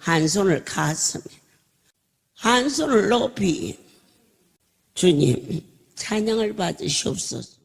한 손을 가슴에, 한 손을 높이 주님 찬양을 받으시옵소서.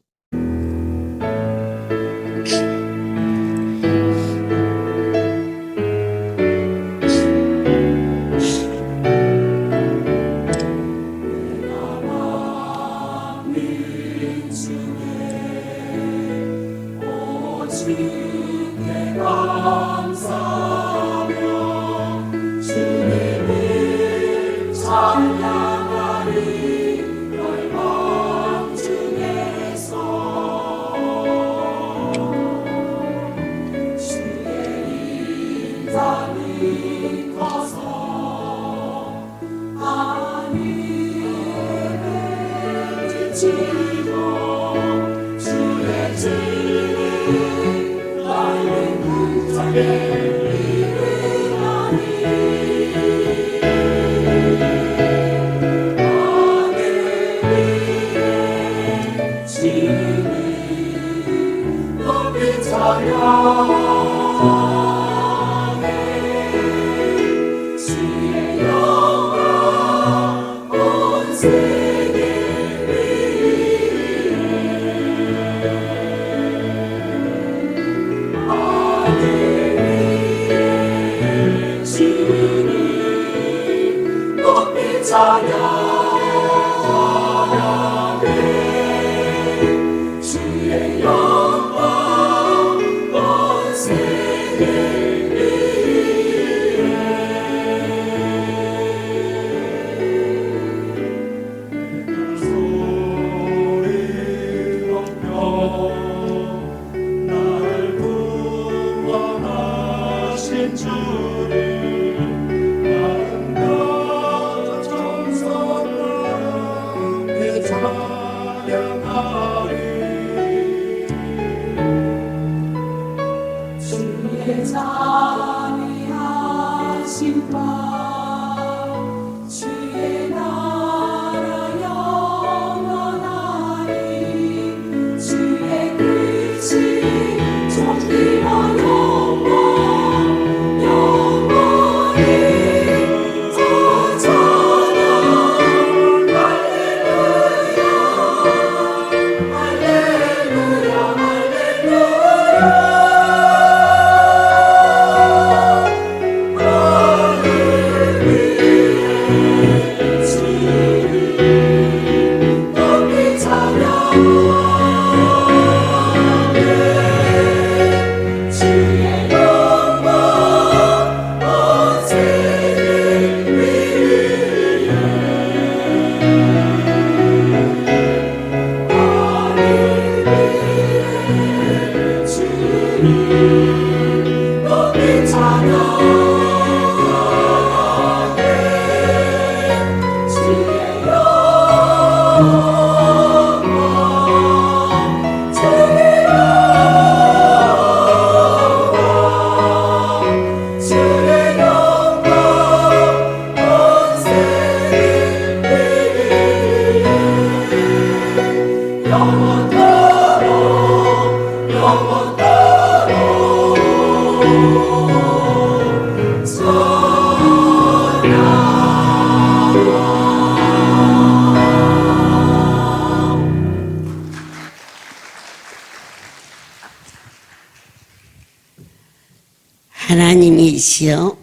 하나님이시여,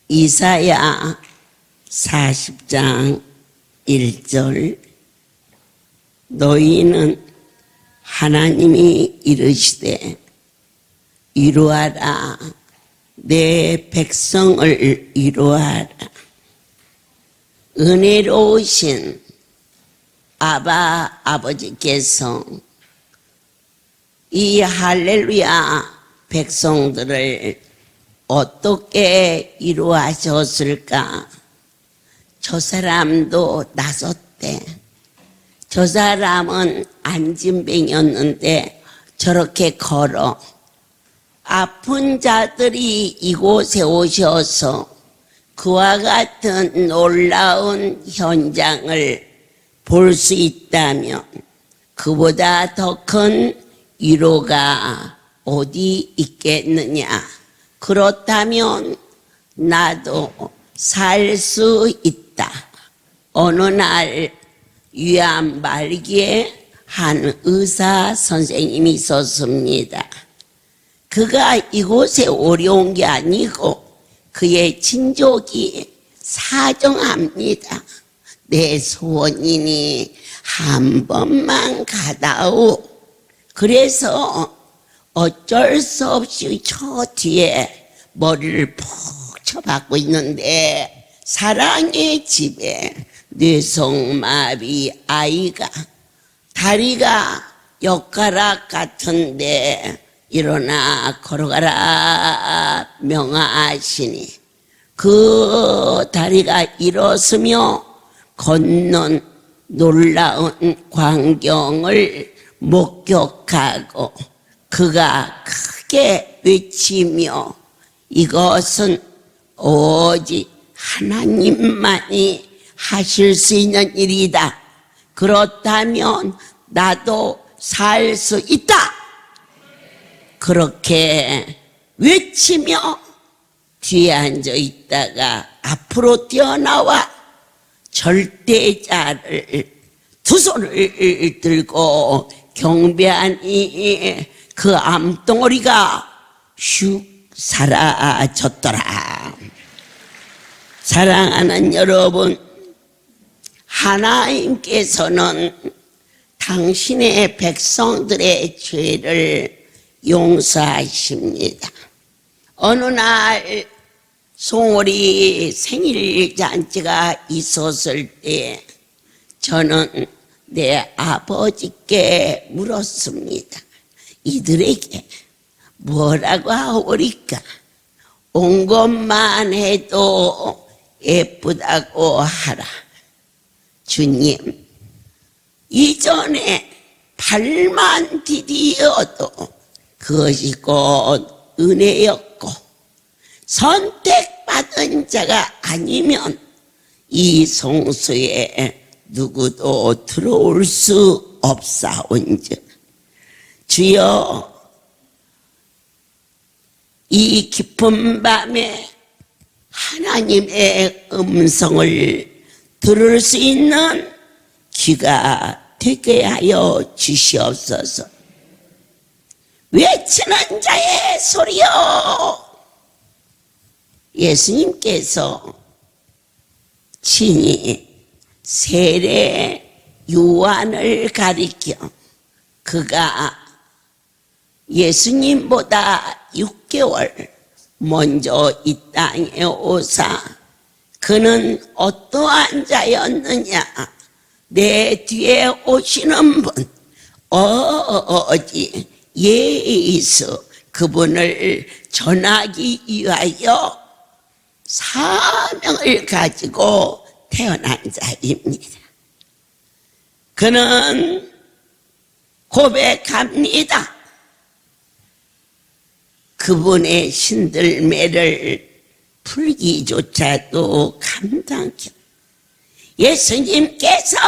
이사야 40장 1절, 너희는 하나님이 이르시되 이루하라, 내 백성을 이루하라. 은혜로우신 아버지께서 이 할렐루야 백성들을 어떻게 이루하셨을까? 저 사람도 나섰대. 저 사람은 안진뱅이였는데 저렇게 걸어. 아픈 자들이 이곳에 오셔서 그와 같은 놀라운 현장을 볼 수 있다면 그보다 더 큰 위로가 어디 있겠느냐. 그렇다면 나도 살 수 있다. 어느 날 위암 말기에 한 의사 선생님이 있었습니다. 그가 이곳에 오려온 게 아니고 그의 친족이 사정합니다. 내 소원이니 한 번만 가다오. 그래서 어쩔 수 없이 저 뒤에 머리를 푹 쳐박고 있는데 사랑의 집에 뇌성마비 아이가 다리가 엿가락 같은데 일어나 걸어가라 명하시니 그 다리가 일어서며 걷는 놀라운 광경을 목격하고 그가 크게 외치며 이것은 오직 하나님만이 하실 수 있는 일이다. 그렇다면 나도 살 수 있다. 그렇게 외치며 뒤에 앉아 있다가 앞으로 뛰어나와 절대자를 두 손을 들고 경배하니 그 암덩어리가 슉 사라졌더라. 사랑하는 여러분, 하나님께서는 당신의 백성들의 죄를 용서하십니다. 어느 날 송월이 생일 잔치가 있었을 때 저는 내 아버지께 물었습니다. 이들에게 뭐라고 하오리까? 온 것만 해도 예쁘다고 하라. 주님, 이전에 발만 디디어도 그것이 곧 은혜였고 선택받은 자가 아니면 이 성소에 누구도 들어올 수 없사온즉 주여, 이 깊은 밤에 하나님의 음성을 들을 수 있는 귀가 되게 하여 주시옵소서. 외치는 자의 소리여. 예수님께서 친히 세례 요한을 가리켜 그가 예수님보다 6개월 먼저 이 땅에 오사 그는 어떠한 자였느냐? 내 뒤에 오시는 분 오직 예수 그분을 전하기 위하여 사명을 가지고 태어난 자입니다. 그는 고백합니다. 그분의 신들매를 풀기조차도 감당해. 예수님께서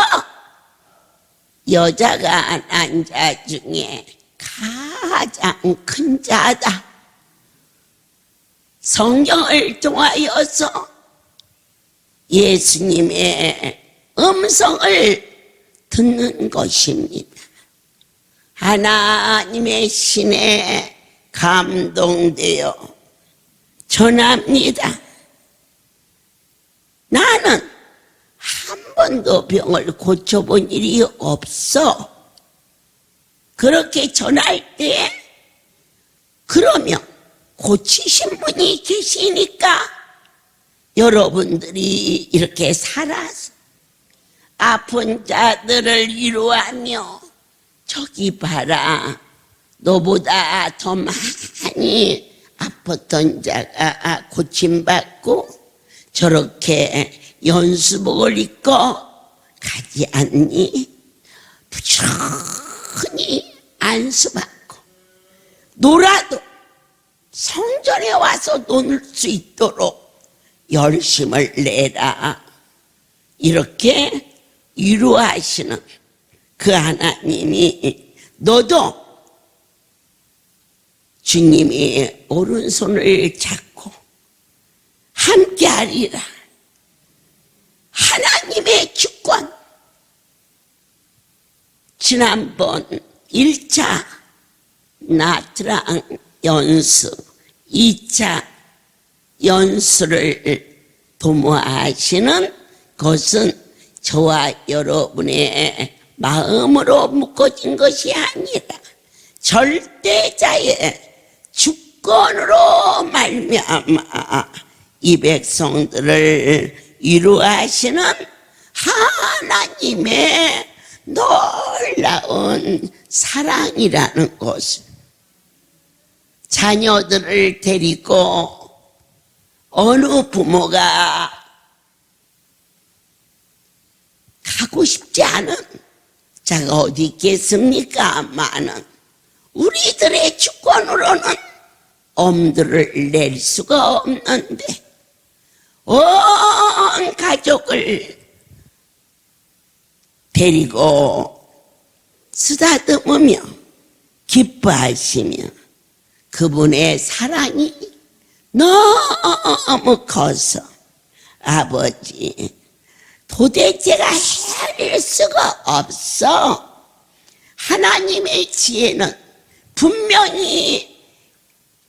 여자가 난 자 중에 가장 큰 자다. 성경을 통하여서 예수님의 음성을 듣는 것입니다. 하나님의 신에 감동되어 전합니다. 나는 한 번도 병을 고쳐본 일이 없어. 그렇게 전할 때 그러면 고치신 분이 계시니까 여러분들이 이렇게 살아서 아픈 자들을 위로하며 저기 봐라, 너보다 더 많이 아팠던 자가 고침받고 저렇게 연수복을 입고 가지 않니? 부지런히 안수받고 놀아도 성전에 와서 놀 수 있도록 열심을 내라. 이렇게 위로하시는 그 하나님이 너도 주님이 오른손을 잡고 자리라. 하나님의 주권. 지난번 1차 나트랑 연수, 2차 연수를 도모하시는 것은 저와 여러분의 마음으로 묶어진 것이 아니라 절대자의 주권으로 말미암아 이 백성들을 위로하시는 하나님의 놀라운 사랑이라는 것을, 자녀들을 데리고 어느 부모가 가고 싶지 않은 자가 어디 있겠습니까마는 우리들의 주권으로는 엄두를 낼 수가 없는데 온 가족을 데리고 쓰다듬으며 기뻐하시며 그분의 사랑이 너무 커서 아버지 도대체가 헤아릴 수가 없어. 하나님의 지혜는 분명히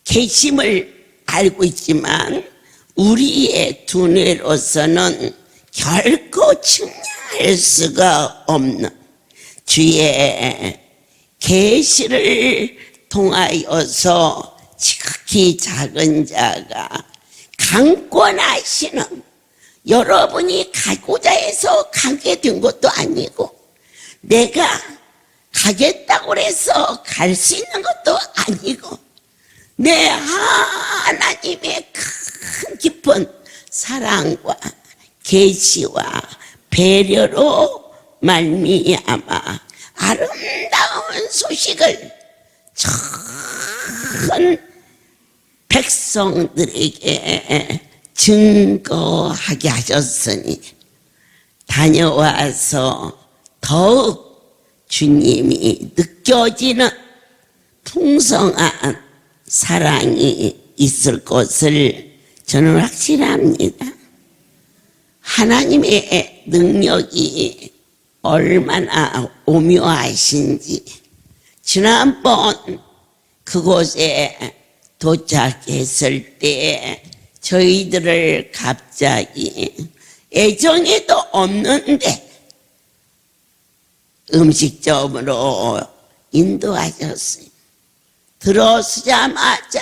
계심을 알고 있지만 우리의 두뇌로서는 결코 측량할 수가 없는 주의 계시를 통하여서 지극히 작은 자가 강권하시는, 여러분이 가고자 해서 가게 된 것도 아니고 내가 가겠다고 해서 갈 수 있는 것도 아니고 내 하나님의 큰 깊은 사랑과 계시와 배려로 말미암아 아름다운 소식을 전 백성들에게 증거하게 하셨으니 다녀와서 더욱 주님이 느껴지는 풍성한 사랑이 있을 것을 저는 확신합니다. 하나님의 능력이 얼마나 오묘하신지 지난번 그곳에 도착했을 때 저희들을 갑자기 애정에도 없는데 음식점으로 인도하셨어요. 들어서자마자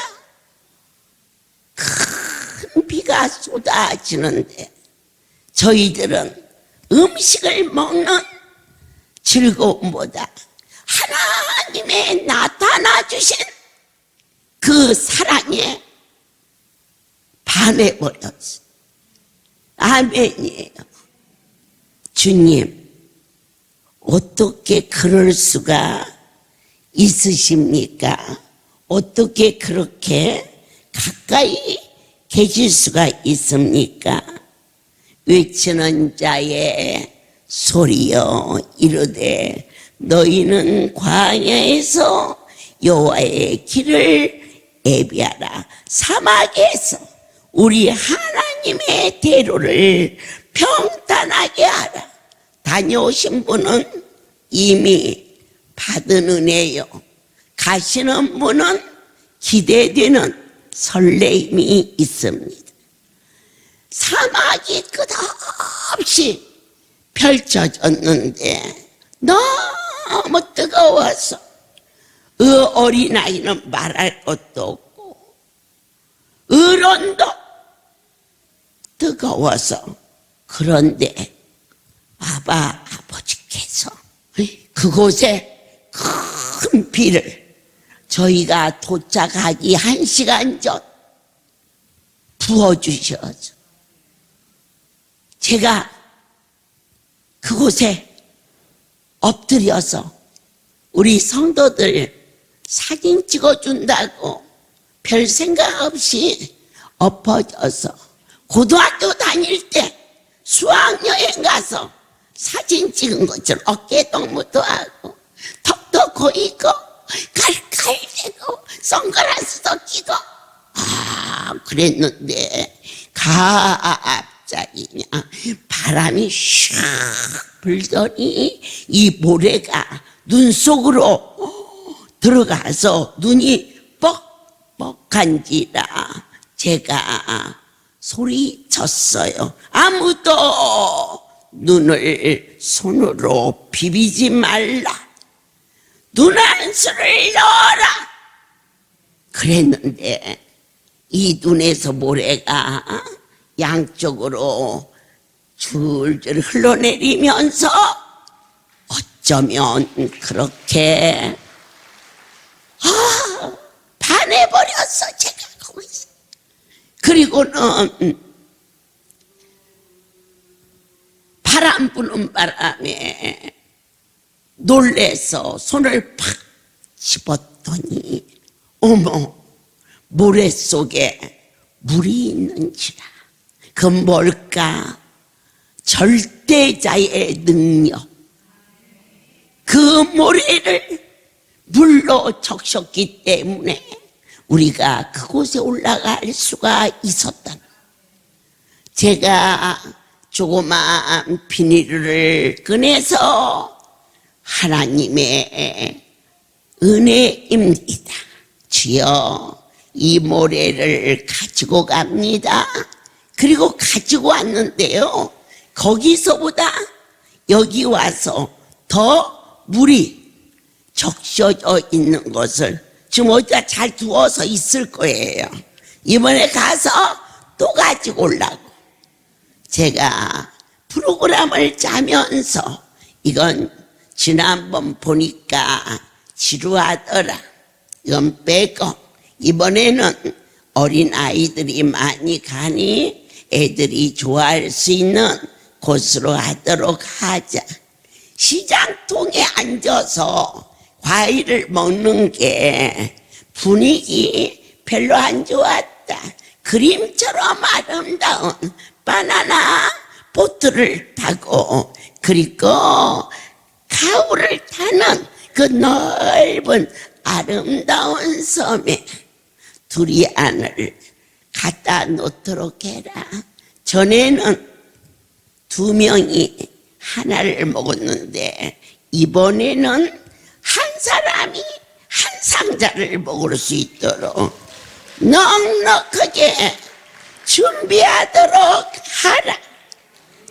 큰 비가 쏟아지는데 저희들은 음식을 먹는 즐거움보다 하나님의 나타나 주신 그 사랑에 반해버렸어요. 아멘이에요. 주님, 어떻게 그럴 수가 있으십니까? 어떻게 그렇게 가까이 계실 수가 있습니까? 외치는 자의 소리여 이르되 너희는 광야에서 여호와의 길을 예비하라. 사막에서 우리 하나님의 대로를 평탄하게 하라. 다녀오신 분은 이미 받은 은혜요. 가시는 분은 기대되는 설레임이 있습니다. 사막이 끝없이 펼쳐졌는데 너무 뜨거워서 그 어린아이는 말할 것도 없고 어른도 뜨거워서, 그런데 아버지께서 그곳에 큰 비를 저희가 도착하기 1시간 전 부어주셔서 제가 그곳에 엎드려서 우리 성도들 사진 찍어준다고 별 생각 없이 엎어져서 고등학교 다닐 때 수학여행 가서 사진 찍은 것처럼 어깨 동무도 하고 턱도 고이고 칼칼대고 선글라스도 끼고 그랬는데 갑자기 그냥 바람이 슉 불더니 이 모래가 눈 속으로 들어가서 눈이 뻑뻑한지라 제가 소리쳤어요. 아무도 눈을 손으로 비비지 말라. 눈안수를 넣어라. 그랬는데 이 눈에서 모래가 양쪽으로 줄줄 흘러내리면서 어쩌면 그렇게 반해버렸어. 제가 거기서. 그리고는 바람 부는 바람에 놀래서 손을 팍 집었더니 어머, 모래 속에 물이 있는지라. 그 뭘까? 절대자의 능력. 그 모래를 물로 적셨기 때문에 우리가 그곳에 올라갈 수가 있었다. 제가 조그마한 비닐을 꺼내서 하나님의 은혜입니다. 주여, 이 모래를 가지고 갑니다. 그리고 가지고 왔는데요, 거기서보다 여기 와서 더 물이 적셔져 있는 것을 지금 어디다 잘 두어서 있을 거예요. 이번에 가서 또 가지고 오려고. 제가 프로그램을 짜면서 이건 지난번 보니까 지루하더라. 이건 빼고 이번에는 어린아이들이 많이 가니 애들이 좋아할 수 있는 곳으로 하도록 하자. 시장통에 앉아서 과일을 먹는 게 분위기 별로 안 좋았다. 그림처럼 아름다운 바나나 보트를 타고 그리고 가우를 타는 그 넓은 아름다운 섬에 두리안을 갖다 놓도록 해라. 전에는 2명이 하나를 먹었는데 이번에는 한 사람이 한 상자를 먹을 수 있도록 넉넉하게 준비하도록 하라.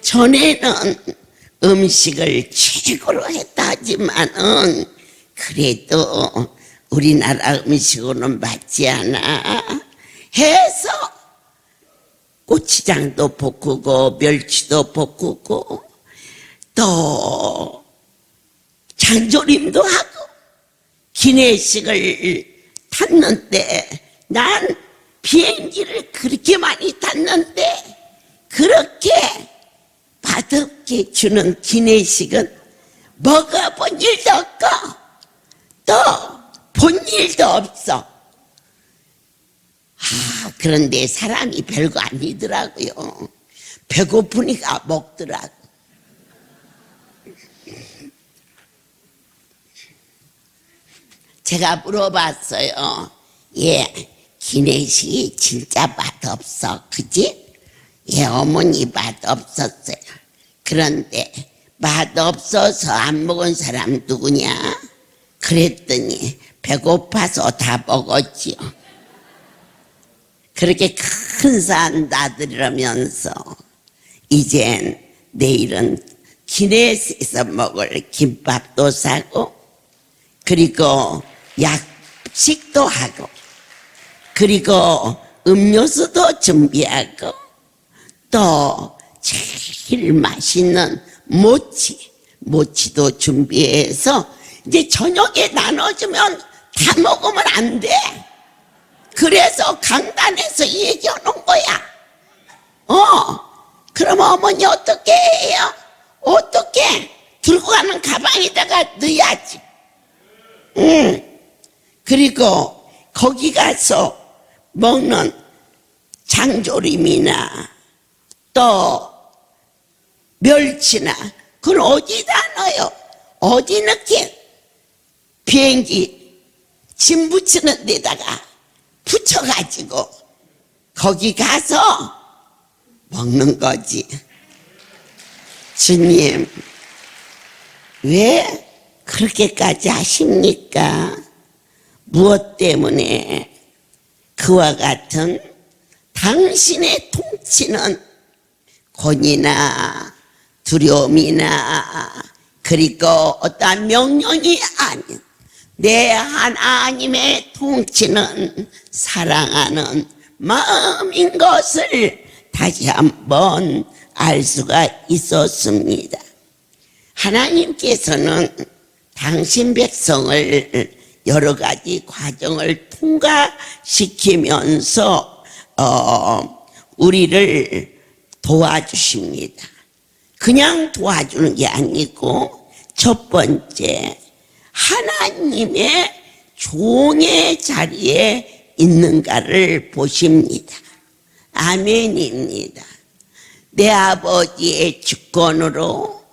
전에는 음식을 최고로 했다 하지만은 그래도 우리나라 음식으로는 맞지 않아 해서 고추장도 볶고 멸치도 볶고 또 장조림도 하고 기내식을 탔는데 난 비행기를 그렇게 많이 탔는데 그렇게 맛없게 주는 기내식은 먹어본 일도 없고 또 본 일도 없어. 그런데 사람이 별거 아니더라고요. 배고프니까 먹더라고. 제가 물어봤어요. 예, 기내식이 진짜 맛없어, 그지? 예, 어머니 맛없었어요. 그런데 맛없어서 안 먹은 사람 누구냐? 그랬더니 배고파서 다 먹었지요. 그렇게 큰 산 나들이면서 이젠 내일은 기내식에서 먹을 김밥도 사고 그리고 약식도 하고 그리고 음료수도 준비하고 또 제일 맛있는 모치도 준비해서 이제 저녁에 나눠주면 다 먹으면 안 돼. 그래서 강단에서 얘기해 놓은 거야. 그럼 어머니 어떻게 해요? 어떻게? 들고 가는 가방에다가 넣어야지. 그리고 거기 가서 먹는 장조림이나 또 멸치나 그걸 어디다 넣어요? 어디 넣긴? 비행기 짐 붙이는 데다가 붙여가지고 거기 가서 먹는 거지. 주님, 왜 그렇게까지 하십니까? 무엇 때문에 그와 같은 당신의 통치는 권위나 두려움이나 그리고 어떠한 명령이 아닌 내 하나님의 통치는 사랑하는 마음인 것을 다시 한번 알 수가 있었습니다. 하나님께서는 당신 백성을 여러 가지 과정을 통과시키면서 우리를 도와주십니다. 그냥 도와주는 게 아니고 첫 번째, 하나님의 종의 자리에 있는가를 보십니다. 아멘입니다. 내 아버지의 주권으로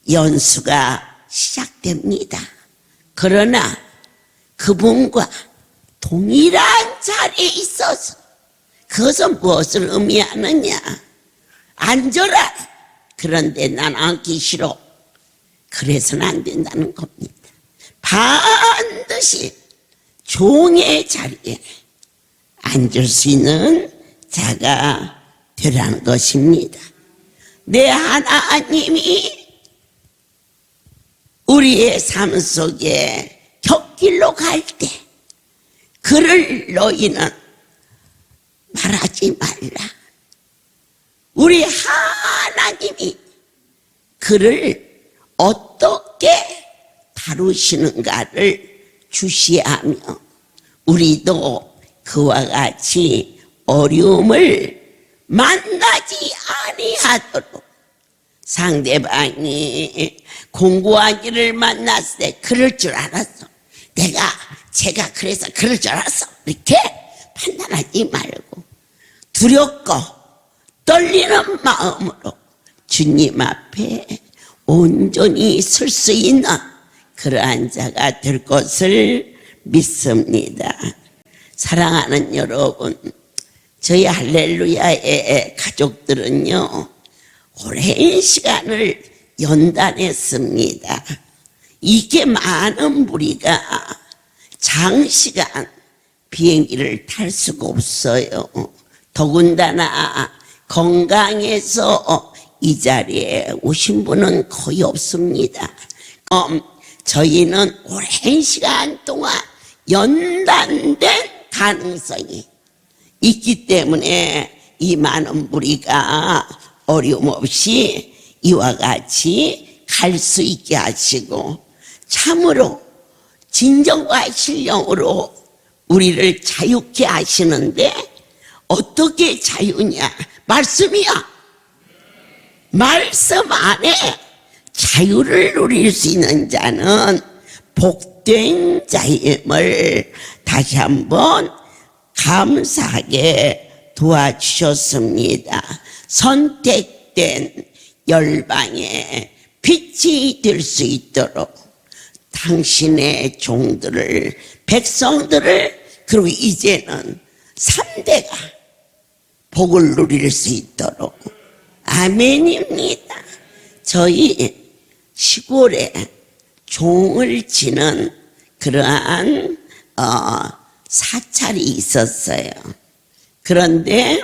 연수가 시작됩니다. 그러나 그분과 동일한 자리에 있어서 그것은 무엇을 의미하느냐? 앉아라. 그런데 난 앉기 싫어. 그래서는 안 된다는 겁니다. 반드시 종의 자리에 앉을 수 있는 자가 되라는 것입니다. 내 하나님이 우리의 삶 속에 곁길로 갈 때 그를 너희는 말하지 말라. 우리 하나님이 그를 어떻게 다루시는가를 주시하며 우리도 그와 같이 어려움을 만나지 아니하도록 상대방이 공고한 일을 만났을 때 그럴 줄 알았어. 제가 그래서 그럴 줄 알았어. 이렇게 판단하지 말고 두렵고 떨리는 마음으로 주님 앞에 온전히 설 수 있는 그러한 자가 될 것을 믿습니다. 사랑하는 여러분, 저희 할렐루야의 가족들은요, 오랜 시간을 연단했습니다. 이게 많은 무리가 장시간 비행기를 탈 수가 없어요. 더군다나 건강해서 이 자리에 오신 분은 거의 없습니다. 저희는 오랜 시간 동안 연단된 가능성이 있기 때문에 이 많은 무리가 어려움 없이 이와 같이 갈 수 있게 하시고 참으로 진정과 신령으로 우리를 자유케 하시는데 어떻게 자유냐? 말씀이야. 말씀 안에 자유를 누릴 수 있는 자는 복된 자임을 다시 한번 감사하게 도와주셨습니다. 선택된 열방의 빛이 될 수 있도록 당신의 종들을, 백성들을, 그리고 이제는 3대가 복을 누릴 수 있도록 아멘입니다. 저희 시골에 종을 치는 그러한 사찰이 있었어요. 그런데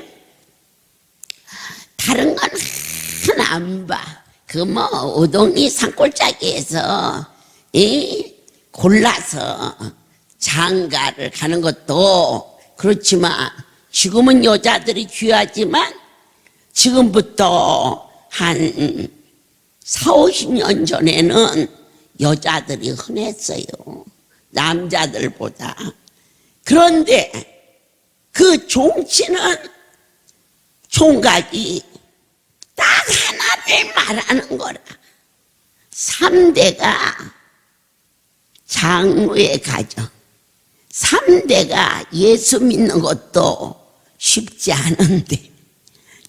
다른 건 하나 안 봐. 오동리 산골짜기에서 골라서 장가를 가는 것도 그렇지만 지금은 여자들이 귀하지만 지금부터 한 40-50년 전에는 여자들이 흔했어요. 남자들보다. 그런데 그 종치는 총각이 딱 하나를 말하는 거라. 3대가 장로의 가정, 3대가 예수 믿는 것도 쉽지 않은데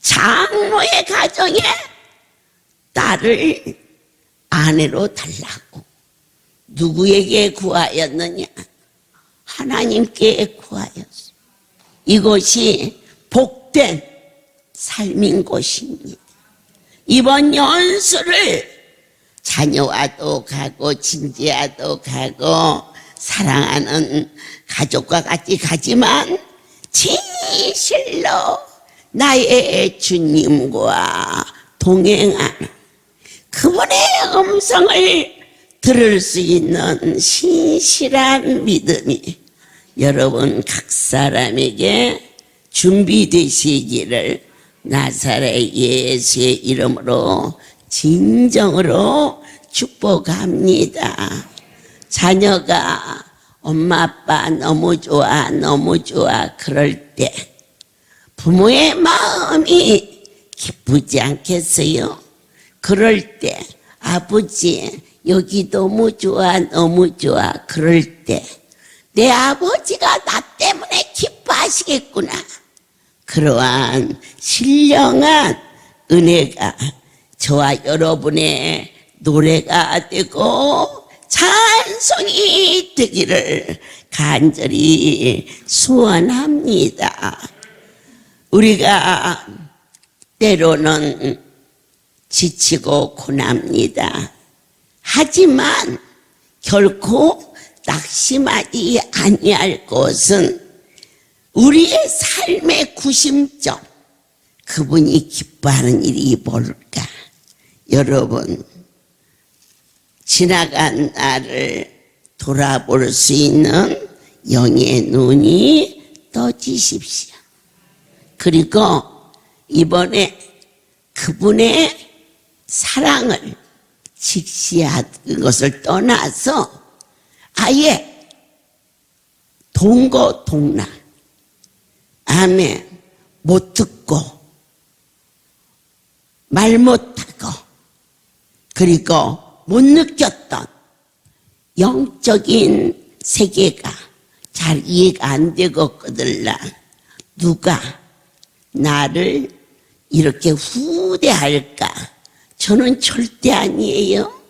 장로의 가정에 딸을 아내로 달라고 누구에게 구하였느냐? 하나님께 구하였어. 이것이 복된 삶인 곳입니다. 이번 연수를 자녀와도 가고 친지와도 가고 사랑하는 가족과 같이 가지만 진실로 나의 주님과 동행하는 그분의 음성을 들을 수 있는 신실한 믿음이 여러분 각 사람에게 준비되시기를 나사렛 예수의 이름으로 진정으로 축복합니다. 자녀가 엄마 아빠 너무 좋아 너무 좋아 그럴 때 부모의 마음이 기쁘지 않겠어요? 그럴 때 아버지 여기 너무 좋아 너무 좋아 그럴 때 내 아버지가 나 때문에 기뻐하시겠구나. 그러한 신령한 은혜가 저와 여러분의 노래가 되고 찬송이 되기를 간절히 소원합니다. 우리가 때로는 지치고 고납니다. 하지만 결코 낙심하지 아니할 것은 우리의 삶의 구심점, 그분이 기뻐하는 일이 뭘까? 여러분, 지나간 날을 돌아볼 수 있는 영의 눈이 떠지십시오. 그리고 이번에 그분의 사랑을 직시하는 것을 떠나서 아예 동거동락, 아멘, 못 듣고 말 못하고 그리고 못 느꼈던 영적인 세계가 잘 이해가 안 되거든요. 누가 나를 이렇게 후대할까? 저는 절대 아니에요.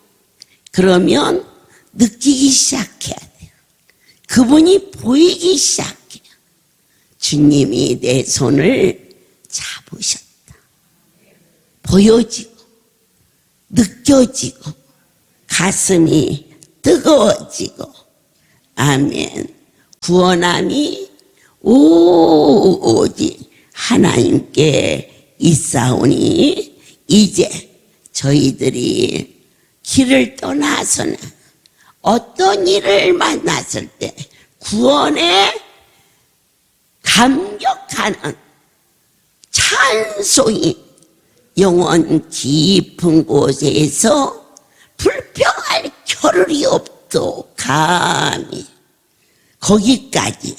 그러면 느끼기 시작해야 돼요. 그분이 보이기 시작해요. 주님이 내 손을 잡으셨다. 보여지고 느껴지고 가슴이 뜨거워지고 아멘. 구원함이 오직 하나님께 있사오니 이제 저희들이 길을 떠나서는 어떤 일을 만났을 때 구원에 감격하는 찬송이 영원 깊은 곳에서 불평할 겨를이 없도 감히 거기까지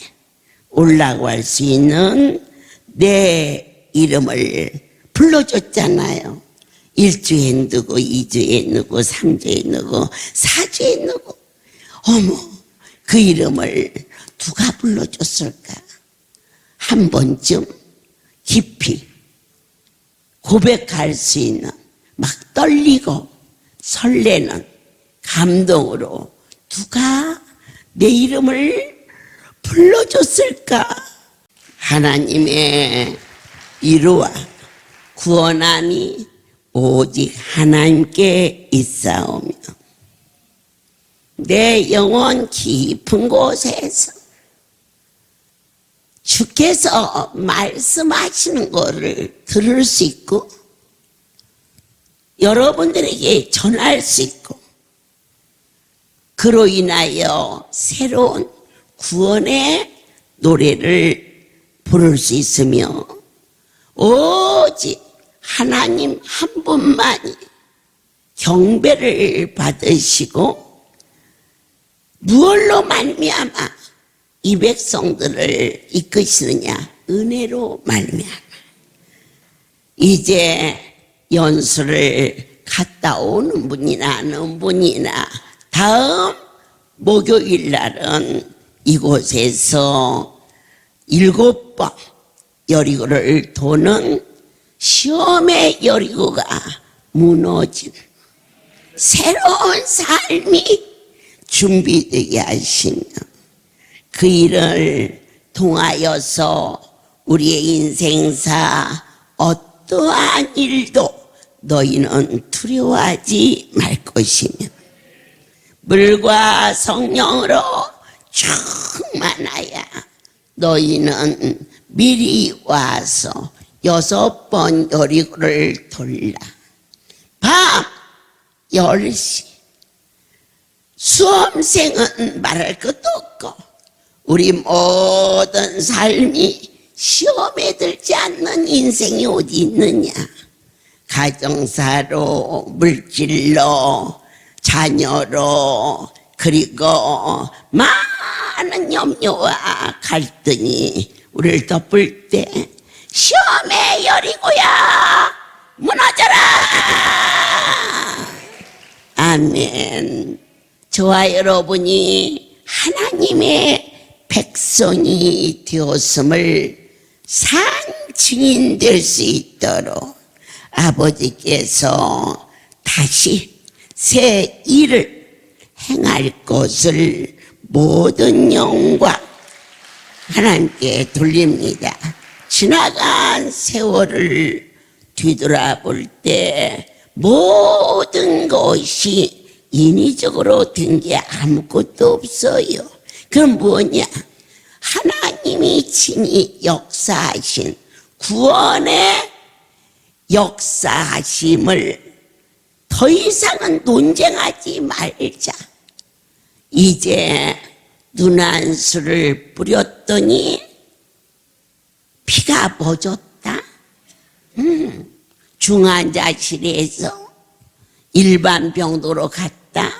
올라갈 수 있는 내 이름을 불러줬잖아요. 1주에 누구, 2주에 누구, 3주에 누구, 4주에 누구. 어머, 그 이름을 누가 불러줬을까? 한 번쯤 깊이 고백할 수 있는 막 떨리고 설레는 감동으로 누가 내 이름을 불러줬을까? 하나님의 이루와 구원함이 오직 하나님께 있사오며 내 영혼 깊은 곳에서 주께서 말씀하시는 것을 들을 수 있고 여러분들에게 전할 수 있고 그로 인하여 새로운 구원의 노래를 부를 수 있으며 오직 하나님 한 분만이 경배를 받으시고 무엇로 말미암아 이 백성들을 이끄시느냐? 은혜로 말미암아. 이제 연수를 갔다 오는 분이나 아는 분이나 다음 목요일 날은 이곳에서 7번 여리고를 도는 시험의 여리고가 무너진 새로운 삶이 준비되게 하시며 그 일을 통하여서 우리의 인생사 어떠한 일도 너희는 두려워하지 말 것이며 물과 성령으로 충만하여 너희는 미리 와서 6번 여리고를 돌라. 밤 10시. 수험생은 말할 것도 없고 우리 모든 삶이 시험에 들지 않는 인생이 어디 있느냐. 가정사로, 물질로, 자녀로, 그리고 많은 염려와 갈등이 우리를 덮을 때 시험의 여리고야 무너져라. 아멘. 저와 여러분이 하나님의 백성이 되었음을 산 증인 될 수 있도록 아버지께서 다시 새 일을 행할 것을 모든 영광 하나님께 돌립니다. 지나간 세월을 뒤돌아볼 때 모든 것이 인위적으로 된 게 아무것도 없어요. 그럼 뭐냐? 하나님이 친히 역사하신 구원의 역사하심을 더 이상은 논쟁하지 말자. 이제 눈안수를 뿌렸더니 피가 멎었다. 중환자실에서 일반 병도로 갔다.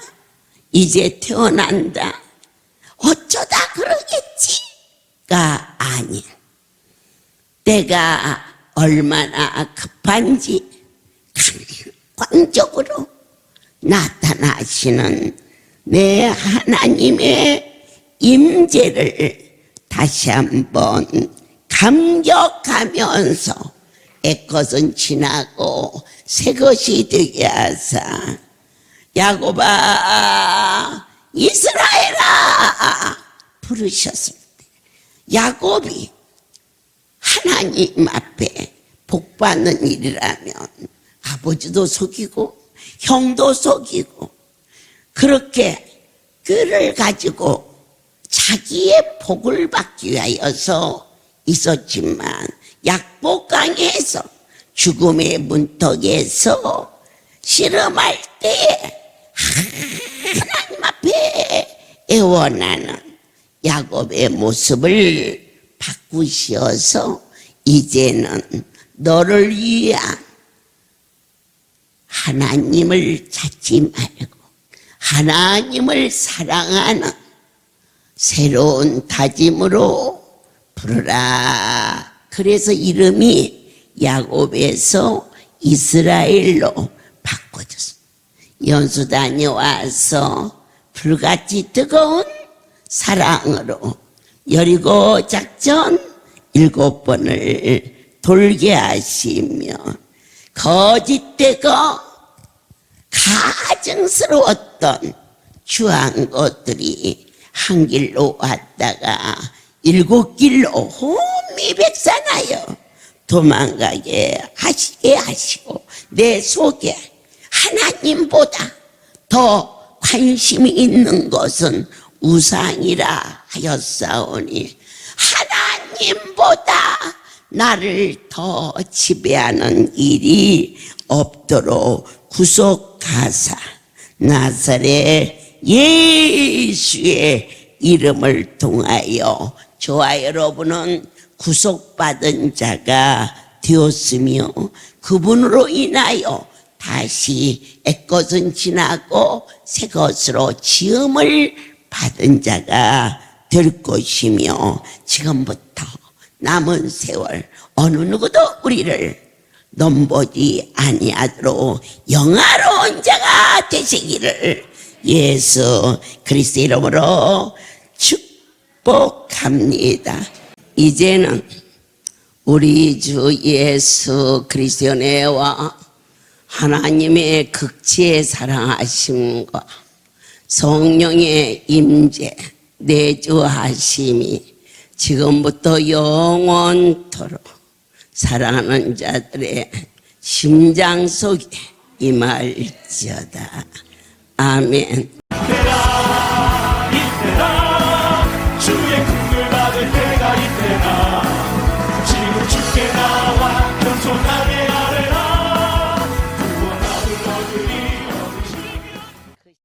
이제 태어난다. 어쩌다 그러겠지가 아닌, 때가 얼마나 급한지 광적으로 나타나시는 내 하나님의 임재를 다시 한번 감격하면서 애것은 지나고 새 것이 되게 하사 야곱아 이스라엘아 부르셨을 때 야곱이 하나님 앞에 복받는 일이라면 아버지도 속이고 형도 속이고 그렇게 꾀를 가지고 자기의 복을 받기 위하여서 있었지만 약복강에서 죽음의 문턱에서 씨름할 때에 하나님 앞에 애원하는 야곱의 모습을 바꾸셔서 이제는 너를 위한 하나님을 찾지 말고 하나님을 사랑하는 새로운 다짐으로 부르라. 그래서 이름이 야곱에서 이스라엘로 바꿔졌습니다. 연수 다녀와서 불같이 뜨거운 사랑으로 여리고 작전 7번을 돌게 하시며 거짓되고 가증스러웠던 추한 것들이 한 길로 왔다가 7길로 혼미백산하여 도망가게 하시게 하시고 내 속에 하나님보다 더 관심이 있는 것은 우상이라 하였사오니 하나님보다 나를 더 지배하는 일이 없도록 구속하사 나사렛 예수의 이름을 통하여 저와 여러분은 구속받은 자가 되었으며 그분으로 인하여 다시 옛것은 지나고 새 것으로 지음을 받은 자가 될 것이며 지금부터 남은 세월 어느 누구도 우리를 넘보지 아니하도록 영화로운 자가 되시기를 예수 그리스도 이름으로 축복합니다. 이제는 우리 주 예수 그리스도의 은혜와 하나님의 극치의 사랑하심과 성령의 임재 내주하심이 지금부터 영원토록 사랑하는 자들의 심장 속에 임할지어다. 아멘. 이때다 주의 긍휼 받을 때가 이때다. 지금 주께 나와 겸손한